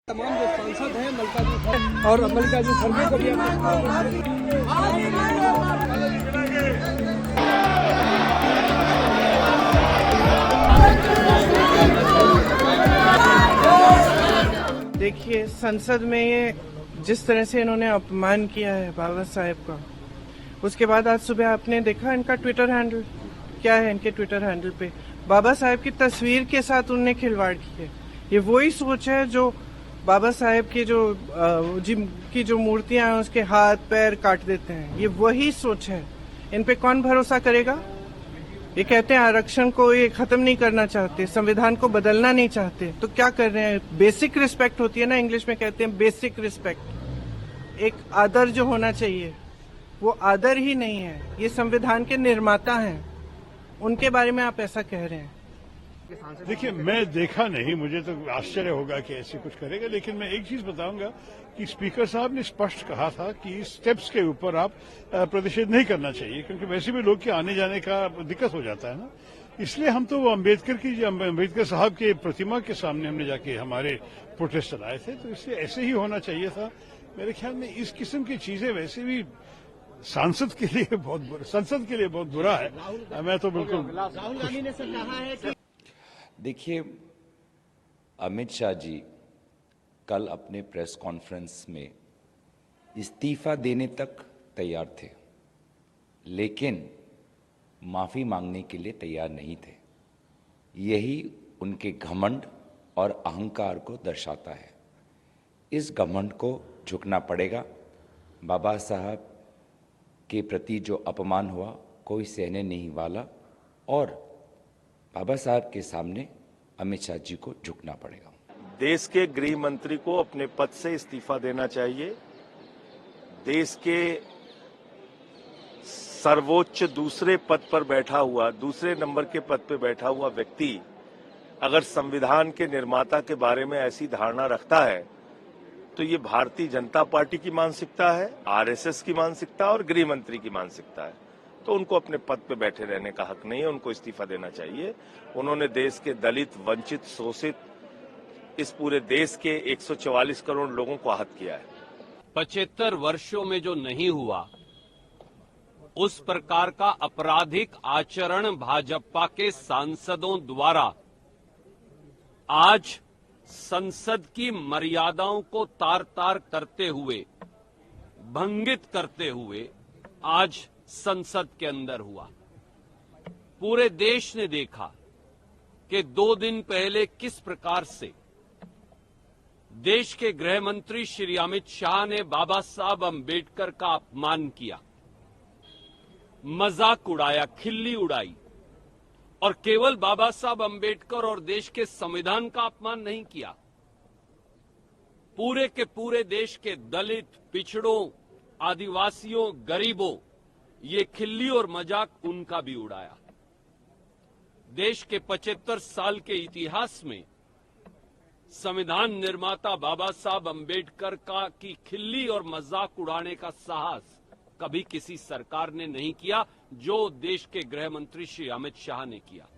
तमाम जो सांसद हैं मल्लिकार्जुन और मल्लिकार्जुन खड़गे को भी देखिए, संसद में ये जिस तरह से इन्होंने अपमान किया है बाबा साहेब का, उसके बाद आज सुबह आपने देखा इनका ट्विटर हैंडल क्या है। इनके ट्विटर हैंडल पे बाबा साहेब की तस्वीर के साथ उनने खिलवाड़ की है। ये वही सोच है जो बाबा साहेब की जिनकी जो मूर्तियां हैं उसके हाथ पैर काट देते हैं। ये वही सोच है। इन पे कौन भरोसा करेगा? ये कहते हैं आरक्षण को ये खत्म नहीं करना चाहते, संविधान को बदलना नहीं चाहते, तो क्या कर रहे हैं? बेसिक रिस्पेक्ट होती है ना, इंग्लिश में कहते हैं बेसिक रिस्पेक्ट। एक आदर जो होना चाहिए वो आदर ही नहीं है। ये संविधान के निर्माता हैं, उनके बारे में आप ऐसा कह रहे हैं। देखिए, मैं देखा नहीं, मुझे तो आश्चर्य होगा कि ऐसे कुछ करेगा, लेकिन मैं एक चीज बताऊंगा कि स्पीकर साहब ने स्पष्ट कहा था कि स्टेप्स के ऊपर आप प्रतिषेध नहीं करना चाहिए, क्योंकि वैसे भी लोग के आने जाने का दिक्कत हो जाता है ना। इसलिए हम तो अम्बेडकर साहब के प्रतिमा के सामने हमने जाके हमारे प्रोटेस्ट चलाए थे, तो इसलिए ऐसे ही होना चाहिए था। मेरे ख्याल में इस किस्म की चीजें वैसे भी संसद के लिए बहुत बुरा है। मैं तो बिल्कुल राहुल गांधी ने सर कहा है कि देखिए, अमित शाह जी कल अपने प्रेस कॉन्फ्रेंस में इस्तीफा देने तक तैयार थे, लेकिन माफी मांगने के लिए तैयार नहीं थे। यही उनके घमंड और अहंकार को दर्शाता है। इस घमंड को झुकना पड़ेगा। बाबा साहब के प्रति जो अपमान हुआ कोई सहने नहीं वाला, और बाबा साहब के सामने अमित शाह जी को झुकना पड़ेगा। देश के गृह मंत्री को अपने पद से इस्तीफा देना चाहिए। देश के सर्वोच्च दूसरे नंबर के पद पर बैठा हुआ व्यक्ति अगर संविधान के निर्माता के बारे में ऐसी धारणा रखता है, तो ये भारतीय जनता पार्टी की मानसिकता है, आरएसएस की मानसिकता और गृह मंत्री की मानसिकता है। तो उनको अपने पद पे बैठे रहने का हक नहीं है, उनको इस्तीफा देना चाहिए। उन्होंने देश के दलित, वंचित, शोषित, इस पूरे देश के 144 करोड़ लोगों को आहत किया है। 75 वर्षों में जो नहीं हुआ, उस प्रकार का आपराधिक आचरण भाजपा के सांसदों द्वारा आज संसद की मर्यादाओं को तार तार करते हुए, भंगित करते हुए आज संसद के अंदर हुआ। पूरे देश ने देखा कि 2 दिन पहले किस प्रकार से देश के गृह मंत्री श्री अमित शाह ने बाबा साहब अम्बेडकर का अपमान किया, मजाक उड़ाया, खिल्ली उड़ाई, और केवल बाबा साहब अम्बेडकर और देश के संविधान का अपमान नहीं किया, पूरे के पूरे देश के दलित, पिछड़ों, आदिवासियों, गरीबों, ये खिल्ली और मजाक उनका भी उड़ाया। देश के 75 साल के इतिहास में संविधान निर्माता बाबा साहब अम्बेडकर की खिल्ली और मजाक उड़ाने का साहस कभी किसी सरकार ने नहीं किया, जो देश के गृह मंत्री श्री अमित शाह ने किया।